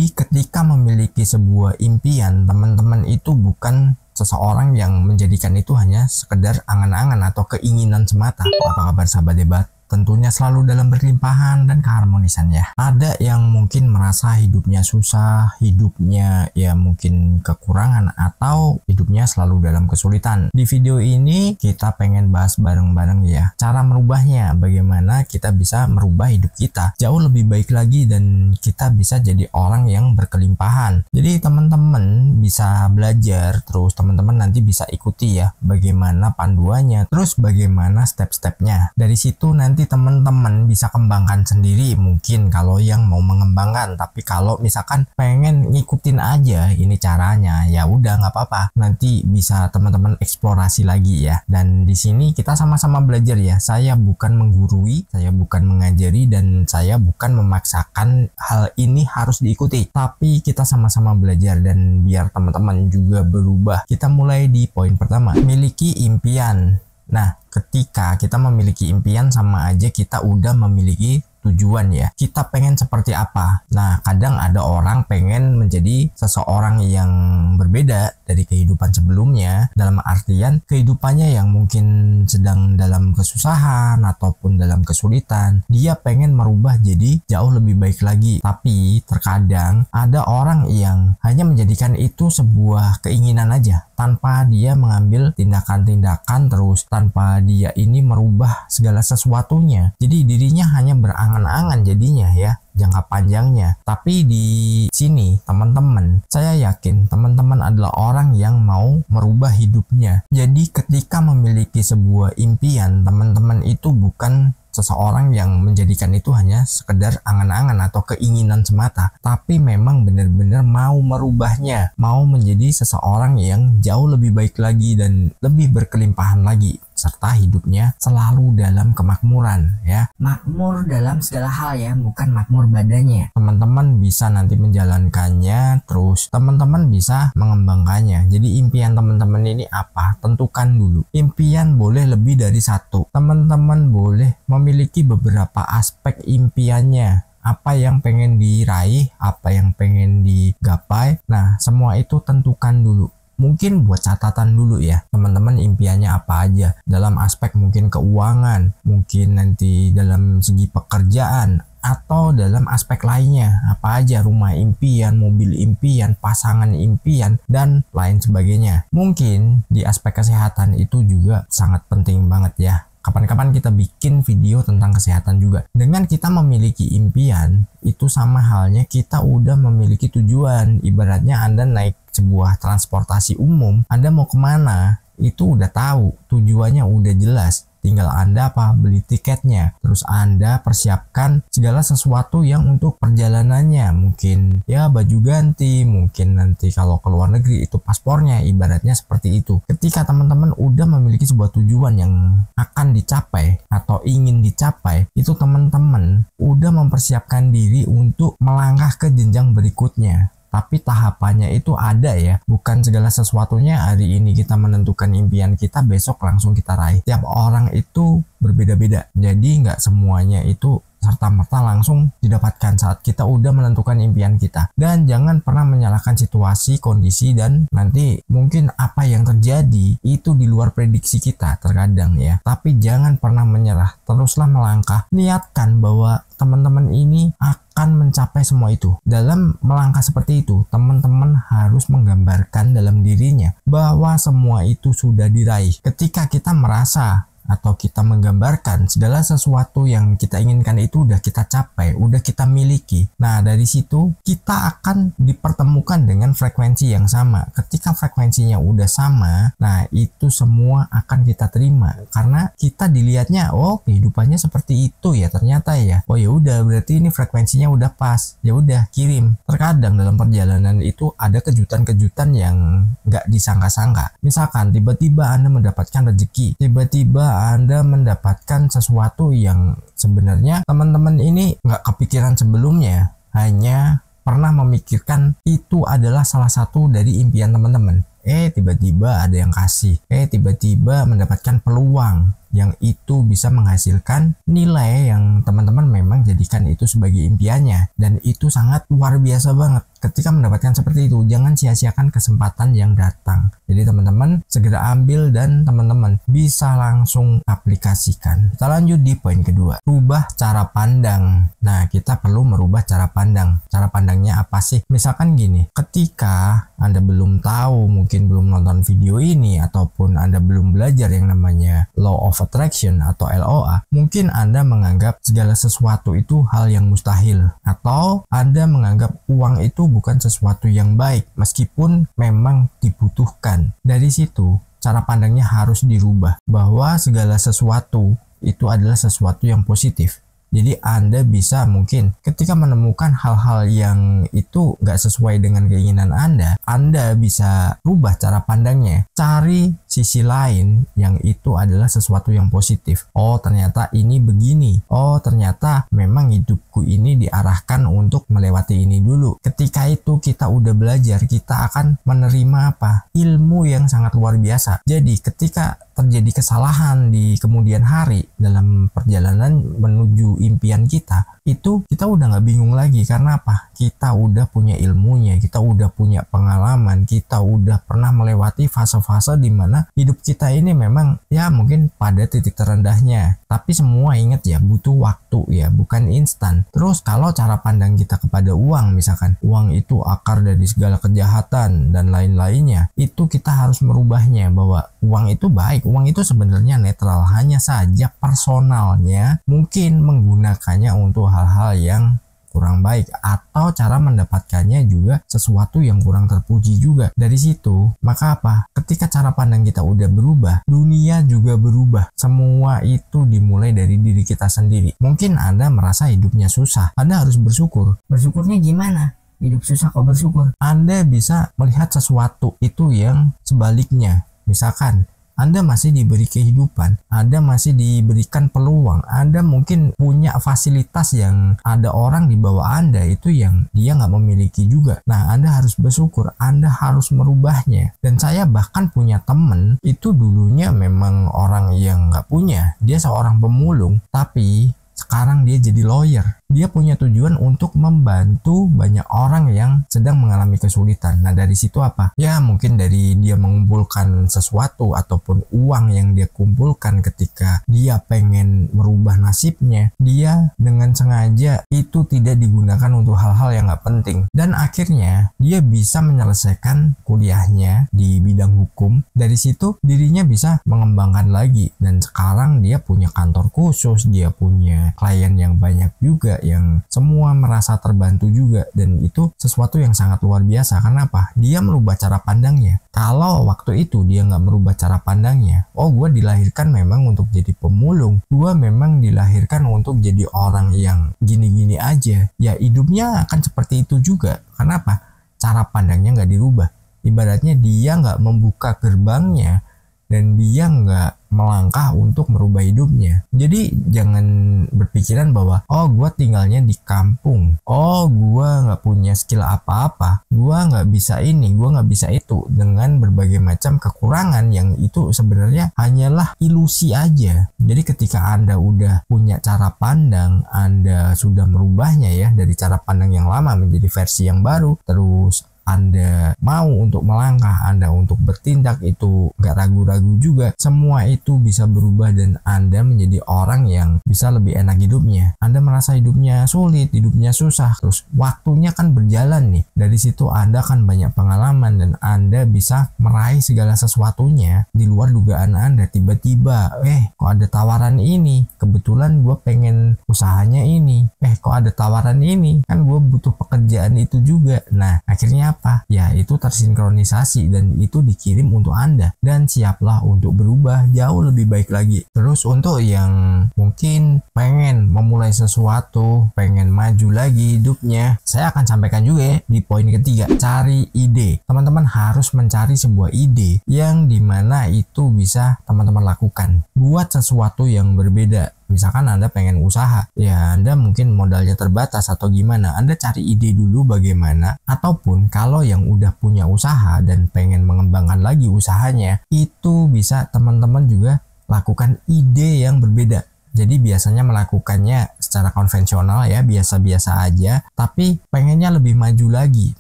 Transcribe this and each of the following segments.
Jadi ketika memiliki sebuah impian, teman-teman itu bukan seseorang yang menjadikan itu hanya sekedar angan-angan atau keinginan semata. Apa kabar sahabat debat? Tentunya selalu dalam berlimpahan dan keharmonisan ya. Ada yang mungkin merasa hidupnya susah, hidupnya ya mungkin kekurangan atau hidupnya selalu dalam kesulitan. Di video ini kita pengen bahas bareng-bareng ya, cara merubahnya, bagaimana kita bisa merubah hidup kita jauh lebih baik lagi dan kita bisa jadi orang yang berkelimpahan. Jadi teman-teman bisa belajar, terus teman-teman nanti bisa ikuti ya bagaimana panduannya, terus bagaimana step-stepnya. Dari situ nanti teman-teman bisa kembangkan sendiri mungkin kalau yang mau mengembangkan. Tapi kalau misalkan pengen ngikutin aja ini caranya, ya udah nggak apa-apa, nanti bisa teman-teman eksplorasi lagi ya. Dan di sini kita sama-sama belajar ya. Saya bukan menggurui, saya bukan mengajari, dan saya bukan memaksakan hal ini harus diikuti, tapi kita sama-sama belajar dan biar teman-teman juga berubah. Kita mulai di poin pertama, miliki impian. Nah, ketika kita memiliki impian sama aja kita udah memiliki tujuan ya. Kita pengen seperti apa? Nah, kadang ada orang pengen menjadi seseorang yang berbeda dari kehidupan sebelumnya, dalam artian kehidupannya yang mungkin sedang dalam kesusahan ataupun dalam kesulitan, dia pengen merubah jadi jauh lebih baik lagi. Tapi terkadang ada orang yang hanya menjadikan itu sebuah keinginan aja tanpa dia mengambil tindakan-tindakan, terus tanpa dia ini merubah segala sesuatunya. Jadi dirinya hanya berangan-angan jadinya ya jangka panjangnya. Tapi di sini teman-teman, saya yakin teman-teman adalah orang yang mau merubah hidupnya. Jadi ketika memiliki sebuah impian, teman-teman itu bukan seseorang yang menjadikan itu hanya sekedar angan-angan atau keinginan semata, tapi memang benar-benar mau merubahnya, mau menjadi seseorang yang jauh lebih baik lagi dan lebih berkelimpahan lagi, serta hidupnya selalu dalam kemakmuran ya. Makmur dalam segala hal ya, bukan makmur badannya. Teman-teman bisa nanti menjalankannya, terus teman-teman bisa mengembangkannya. Jadi impian teman-teman ini apa? Tentukan dulu. Impian boleh lebih dari satu. Teman-teman boleh memiliki beberapa aspek impiannya. Apa yang pengen diraih, apa yang pengen digapai. Nah, semua itu tentukan dulu. Mungkin buat catatan dulu ya, teman-teman impiannya apa aja dalam aspek mungkin keuangan, mungkin nanti dalam segi pekerjaan, atau dalam aspek lainnya, apa aja, rumah impian, mobil impian, pasangan impian, dan lain sebagainya. Mungkin di aspek kesehatan itu juga sangat penting banget ya. Kapan-kapan kita bikin video tentang kesehatan juga. Dengan kita memiliki impian, itu sama halnya kita udah memiliki tujuan. Ibaratnya Anda naik sebuah transportasi umum, Anda mau kemana, itu udah tahu, tujuannya udah jelas. Tinggal Anda beli tiketnya, terus Anda persiapkan segala sesuatu yang untuk perjalanannya, mungkin ya baju ganti, mungkin nanti kalau ke luar negeri itu paspornya, ibaratnya seperti itu. Ketika teman-teman udah memiliki sebuah tujuan yang akan dicapai atau ingin dicapai, itu teman-teman udah mempersiapkan diri untuk melangkah ke jenjang berikutnya. Tapi tahapannya itu ada ya, bukan segala sesuatunya hari ini kita menentukan impian kita, besok langsung kita raih. Tiap orang itu berbeda-beda, jadi nggak semuanya itu serta-merta langsung didapatkan saat kita udah menentukan impian kita. Dan jangan pernah menyalahkan situasi, kondisi, dan nanti mungkin apa yang terjadi itu di luar prediksi kita terkadang ya. Tapi jangan pernah menyerah, teruslah melangkah. Niatkan bahwa teman-teman ini akan mencapai semua itu. Dalam melangkah seperti itu, teman-teman harus menggambarkan dalam dirinya bahwa semua itu sudah diraih. Ketika kita merasa atau kita menggambarkan segala sesuatu yang kita inginkan itu udah kita capai, udah kita miliki. Nah, dari situ kita akan dipertemukan dengan frekuensi yang sama. Ketika frekuensinya udah sama, nah itu semua akan kita terima karena kita dilihatnya, oh kehidupannya seperti itu ya ternyata ya. Oh ya udah, berarti ini frekuensinya udah pas. Ya udah, kirim. Terkadang dalam perjalanan itu ada kejutan-kejutan yang nggak disangka-sangka. Misalkan tiba-tiba Anda mendapatkan rezeki, tiba-tiba Anda mendapatkan sesuatu yang sebenarnya teman-teman ini nggak kepikiran sebelumnya, hanya pernah memikirkan itu adalah salah satu dari impian teman-teman. Tiba-tiba ada yang kasih, tiba-tiba mendapatkan peluang. yang itu bisa menghasilkan nilai yang teman-teman memang jadikan itu sebagai impiannya, dan itu sangat luar biasa banget. Ketika mendapatkan seperti itu, jangan sia-siakan kesempatan yang datang. Jadi teman-teman segera ambil dan teman-teman bisa langsung aplikasikan. Kita lanjut di poin kedua, rubah cara pandang. Nah, kita perlu merubah cara pandang. Cara pandangnya apa sih? Misalkan gini, ketika Anda belum tahu, mungkin belum nonton video ini, ataupun Anda belum belajar yang namanya Law of Attraction atau LOA, mungkin Anda menganggap segala sesuatu itu hal yang mustahil, atau Anda menganggap uang itu bukan sesuatu yang baik meskipun memang dibutuhkan. Dari situ cara pandangnya harus dirubah bahwa segala sesuatu itu adalah sesuatu yang positif. Jadi Anda bisa mungkin ketika menemukan hal-hal yang itu nggak sesuai dengan keinginan Anda bisa rubah cara pandangnya. Cari sisi lain yang itu adalah sesuatu yang positif. Oh, ternyata ini begini. Oh, ternyata memang hidupku ini diarahkan untuk melewati ini dulu. Ketika itu kita udah belajar, kita akan menerima apa? Ilmu yang sangat luar biasa. Jadi ketika terjadi kesalahan di kemudian hari dalam perjalanan menuju impian kita, itu kita udah nggak bingung lagi. Karena apa? Kita udah punya ilmunya, kita udah punya pengalaman, kita udah pernah melewati fase-fase di mana hidup kita ini memang ya mungkin pada titik terendahnya. Tapi semua ingat ya, butuh waktu ya, bukan instan. Terus kalau cara pandang kita kepada uang, misalkan uang itu akar dari segala kejahatan dan lain-lainnya, itu kita harus merubahnya bahwa uang itu baik, uang itu sebenarnya netral, hanya saja personalnya mungkin menggunakannya untuk hal-hal yang kurang baik, atau cara mendapatkannya juga sesuatu yang kurang terpuji juga. Dari situ, maka apa? Ketika cara pandang kita udah berubah, dunia juga berubah. Semua itu dimulai dari diri kita sendiri. Mungkin Anda merasa hidupnya susah, Anda harus bersyukur. Bersyukurnya gimana? Hidup susah kok bersyukur. Anda bisa melihat sesuatu itu yang sebaliknya. Misalkan Anda masih diberi kehidupan, Anda masih diberikan peluang, Anda mungkin punya fasilitas yang ada orang di bawah Anda itu yang dia nggak memiliki juga. Nah, Anda harus bersyukur, Anda harus merubahnya. Dan saya bahkan punya temen, itu dulunya memang orang yang nggak punya, dia seorang pemulung, tapi sekarang dia jadi lawyer. Dia punya tujuan untuk membantu banyak orang yang sedang mengalami kesulitan. Nah, dari situ apa? Ya, mungkin dari dia mengumpulkan sesuatu ataupun uang yang dia kumpulkan ketika dia pengen merubah nasibnya, dia dengan sengaja itu tidak digunakan untuk hal-hal yang nggak penting. Dan akhirnya dia bisa menyelesaikan kuliahnya di bidang hukum. Dari situ dirinya bisa mengembangkan lagi. Dan sekarang dia punya kantor khusus, dia punya klien yang banyak juga, yang semua merasa terbantu juga. Dan itu sesuatu yang sangat luar biasa. Karena apa? Dia merubah cara pandangnya. Kalau waktu itu dia nggak merubah cara pandangnya, oh gue dilahirkan memang untuk jadi pemulung, gue memang dilahirkan untuk jadi orang yang gini-gini aja, ya hidupnya akan seperti itu juga. Kenapa? Cara pandangnya nggak dirubah. Ibaratnya dia nggak membuka gerbangnya dan dia nggak melangkah untuk merubah hidupnya. Jadi jangan berpikiran bahwa oh gue tinggalnya di kampung, oh gue nggak punya skill apa-apa, gue nggak bisa ini, gue nggak bisa itu, dengan berbagai macam kekurangan yang itu sebenarnya hanyalah ilusi aja. Jadi ketika Anda udah punya cara pandang, Anda sudah merubahnya ya dari cara pandang yang lama menjadi versi yang baru, terus Anda mau untuk melangkah, Anda untuk bertindak, itu nggak ragu-ragu juga, semua itu bisa berubah dan Anda menjadi orang yang bisa lebih enak hidupnya. Anda merasa hidupnya sulit, hidupnya susah, terus waktunya kan berjalan nih. Dari situ Anda kan banyak pengalaman dan Anda bisa meraih segala sesuatunya di luar dugaan Anda. Tiba-tiba, kok ada tawaran ini, kebetulan gue pengen usahanya ini, kok ada tawaran ini, kan gue butuh pekerjaan itu juga. Nah, akhirnya apa? Ya itu tersinkronisasi dan itu dikirim untuk Anda, dan siaplah untuk berubah jauh lebih baik lagi. Terus untuk yang mungkin pengen memulai sesuatu, pengen maju lagi hidupnya, saya akan sampaikan juga ya di poin ketiga, cari ide. Teman-teman harus mencari sebuah ide yang dimana itu bisa teman-teman lakukan. Buat sesuatu yang berbeda. Misalkan Anda pengen usaha, ya Anda mungkin modalnya terbatas atau gimana, Anda cari ide dulu bagaimana. Ataupun kalau yang udah punya usaha dan pengen mengembangkan lagi usahanya, itu bisa teman-teman juga lakukan ide yang berbeda. Jadi biasanya melakukannya secara konvensional ya, biasa-biasa aja, tapi pengennya lebih maju lagi,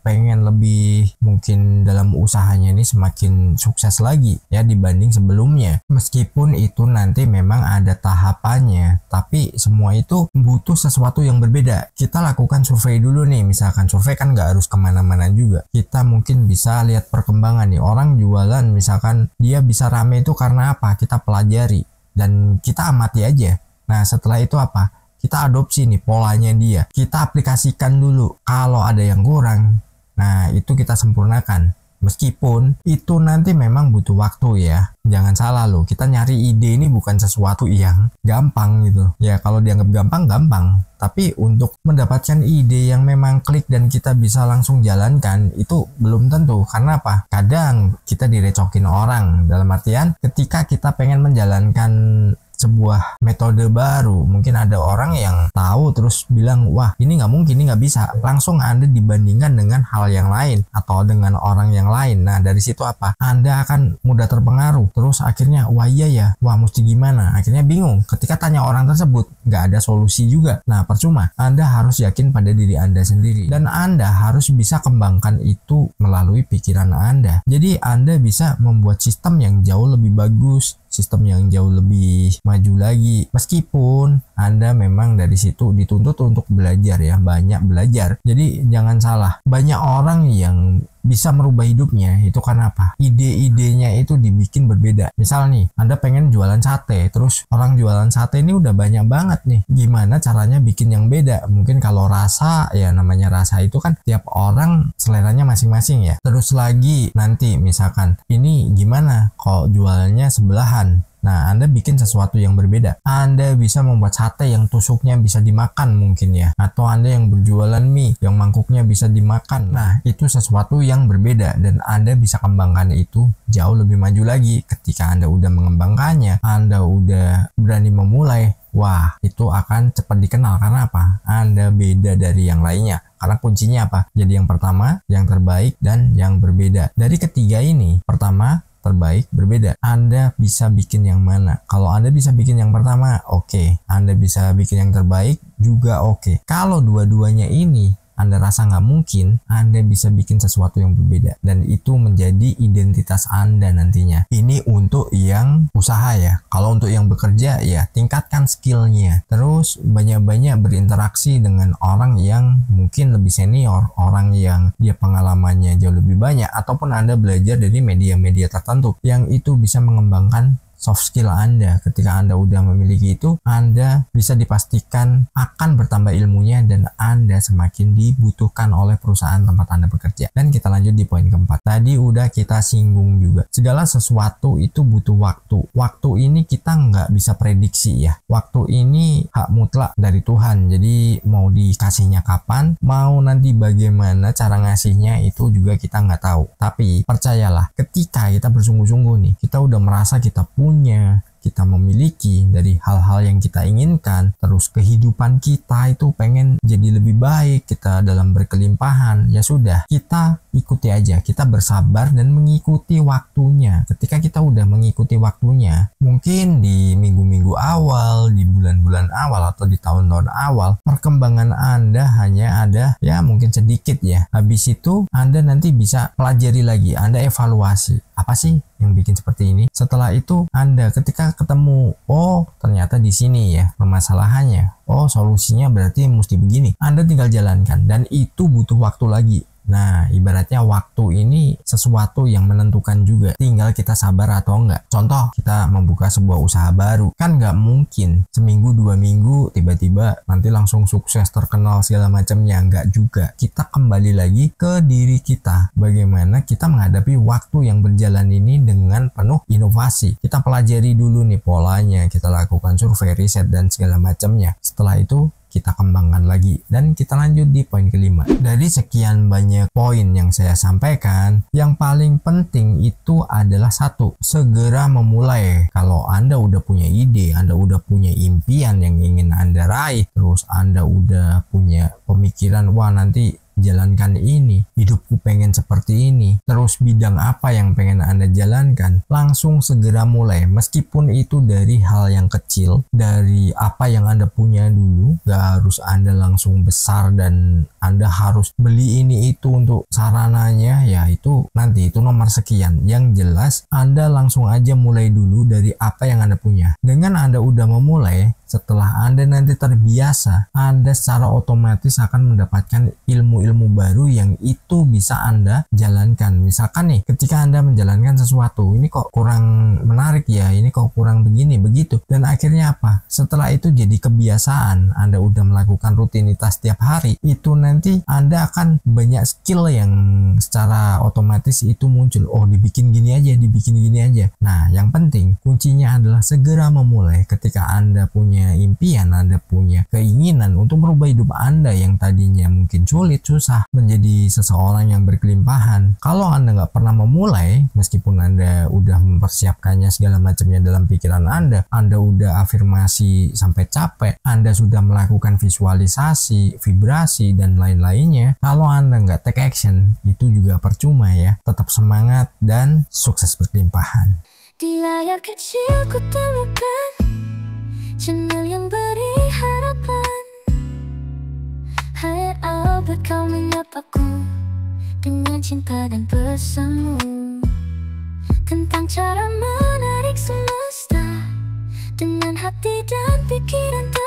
pengen lebih mungkin dalam usahanya ini semakin sukses lagi ya dibanding sebelumnya. Meskipun itu nanti memang ada tahapannya, tapi semua itu butuh sesuatu yang berbeda. Kita lakukan survei dulu nih, misalkan survei kan nggak harus kemana-mana juga. Kita mungkin bisa lihat perkembangan nih, orang jualan misalkan dia bisa rame itu karena apa? Kita pelajari dan kita amati aja. Nah setelah itu apa? Kita adopsi nih polanya dia. Kita aplikasikan dulu. Kalau ada yang kurang, nah itu kita sempurnakan. Meskipun itu nanti memang butuh waktu ya. Jangan salah loh, kita nyari ide ini bukan sesuatu yang gampang gitu. Ya kalau dianggap gampang, gampang. Tapi untuk mendapatkan ide yang memang klik dan kita bisa langsung jalankan, itu belum tentu. Karena apa? Kadang kita direcokin orang. Dalam artian ketika kita pengen menjalankan sebuah metode baru, mungkin ada orang yang tahu terus bilang, wah ini nggak mungkin, ini nggak bisa. Langsung Anda dibandingkan dengan hal yang lain atau dengan orang yang lain. Nah dari situ apa? Anda akan mudah terpengaruh. Terus akhirnya, wah iya ya, wah mesti gimana? Akhirnya bingung. Ketika tanya orang tersebut, nggak ada solusi juga. Nah percuma. Anda harus yakin pada diri Anda sendiri. Dan Anda harus bisa kembangkan itu melalui pikiran Anda. Jadi Anda bisa membuat sistem yang jauh lebih bagus, sistem yang jauh lebih maju lagi. Meskipun Anda memang dari situ dituntut untuk belajar ya, banyak belajar. Jadi jangan salah, banyak orang yang bisa merubah hidupnya itu karena apa? Ide-idenya itu dibikin berbeda. Misal nih, Anda pengen jualan sate, terus orang jualan sate ini udah banyak banget nih. Gimana caranya bikin yang beda? Mungkin kalau rasa, ya namanya rasa itu kan tiap orang seleranya masing-masing ya. Terus lagi nanti misalkan, ini gimana kalau jualnya sebelahan? Nah, Anda bikin sesuatu yang berbeda. Anda bisa membuat sate yang tusuknya bisa dimakan mungkin ya. Atau Anda yang berjualan mie yang mangkuknya bisa dimakan. Nah, itu sesuatu yang berbeda dan Anda bisa kembangkan itu jauh lebih maju lagi. Ketika Anda udah mengembangkannya, Anda udah berani memulai, wah itu akan cepat dikenal. Karena apa? Anda beda dari yang lainnya. Karena kuncinya apa? Jadi yang pertama, yang terbaik, dan yang berbeda. Dari ketiga ini, pertama, terbaik, berbeda. Anda bisa bikin yang mana? Kalau Anda bisa bikin yang pertama, oke. Anda bisa bikin yang terbaik juga oke. Kalau dua-duanya ini Anda rasa nggak mungkin, Anda bisa bikin sesuatu yang berbeda. Dan itu menjadi identitas Anda nantinya. Ini untuk yang usaha ya. Kalau untuk yang bekerja ya, tingkatkan skillnya. Terus banyak-banyak berinteraksi dengan orang yang mungkin lebih senior, orang yang dia pengalamannya jauh lebih banyak. Ataupun Anda belajar dari media-media tertentu yang itu bisa mengembangkan soft skill Anda. Ketika Anda udah memiliki itu, Anda bisa dipastikan akan bertambah ilmunya dan Anda semakin dibutuhkan oleh perusahaan tempat Anda bekerja. Dan kita lanjut di poin keempat. Tadi udah kita singgung juga. Segala sesuatu itu butuh waktu. Waktu ini kita nggak bisa prediksi ya. Waktu ini hak mutlak dari Tuhan. Jadi mau dikasihnya kapan, mau nanti bagaimana cara ngasihnya itu juga kita nggak tahu. Tapi percayalah, ketika kita bersungguh-sungguh nih, kita udah merasa kita kita memiliki dari hal-hal yang kita inginkan, terus kehidupan kita itu pengen jadi lebih baik, kita dalam berkelimpahan, ya sudah, kita ikuti aja, kita bersabar dan mengikuti waktunya. Ketika kita udah mengikuti waktunya, mungkin di minggu-minggu awal, di bulan-bulan awal, atau di tahun-tahun awal, perkembangan Anda hanya ada ya mungkin sedikit ya. Habis itu Anda nanti bisa pelajari lagi, Anda evaluasi, apa sih yang bikin seperti ini? Setelah itu Anda ketika ketemu, oh ternyata di sini ya permasalahannya, oh solusinya berarti mesti begini, Anda tinggal jalankan dan itu butuh waktu lagi. Nah, ibaratnya waktu ini sesuatu yang menentukan juga. Tinggal kita sabar atau enggak. Contoh, kita membuka sebuah usaha baru. Kan nggak mungkin seminggu, 2 minggu, tiba-tiba nanti langsung sukses, terkenal, segala macamnya. Enggak juga. Kita kembali lagi ke diri kita. Bagaimana kita menghadapi waktu yang berjalan ini dengan penuh inovasi. Kita pelajari dulu nih polanya. Kita lakukan survei, riset, dan segala macamnya. Setelah itu, kita kembangkan lagi dan kita lanjut di poin kelima. Dari sekian banyak poin yang saya sampaikan, yang paling penting itu adalah satu, segera memulai. Kalau Anda udah punya ide, Anda udah punya impian yang ingin Anda raih, terus Anda udah punya pemikiran, wah nanti jalankan ini, hidupku pengen seperti ini, terus bidang apa yang pengen Anda jalankan, langsung segera mulai. Meskipun itu dari hal yang kecil, dari apa yang Anda punya dulu, gak harus Anda langsung besar dan Anda harus beli ini itu untuk sarananya, ya itu nanti itu nomor sekian. Yang jelas Anda langsung aja mulai dulu dari apa yang Anda punya. Dengan Anda udah memulai, setelah Anda nanti terbiasa, Anda secara otomatis akan mendapatkan ilmu-ilmu baru yang itu bisa Anda jalankan. Misalkan nih, ketika Anda menjalankan sesuatu, ini kok kurang menarik ya, ini kok kurang begini, begitu. Dan akhirnya apa? Setelah itu jadi kebiasaan, Anda udah melakukan rutinitas tiap hari, itu nanti Anda akan banyak skill yang secara otomatis itu muncul. Oh, dibikin gini aja, dibikin gini aja. Nah, yang penting, kuncinya adalah segera memulai. Ketika Anda punya impian, Anda punya keinginan untuk merubah hidup Anda yang tadinya mungkin sulit, susah, menjadi seseorang yang berkelimpahan. Kalau Anda nggak pernah memulai, meskipun Anda udah mempersiapkannya segala macamnya dalam pikiran Anda udah afirmasi sampai capek, Anda sudah melakukan visualisasi, vibrasi, dan lain-lainnya, kalau Anda nggak take action, itu juga percuma ya. Tetap semangat dan sukses berkelimpahan. Di layar kecil ku temukan channel yang beri harapan. Hai Albert, kau menyapaku dengan cinta dan pesanmu tentang cara menarik semesta dengan hati dan pikiran.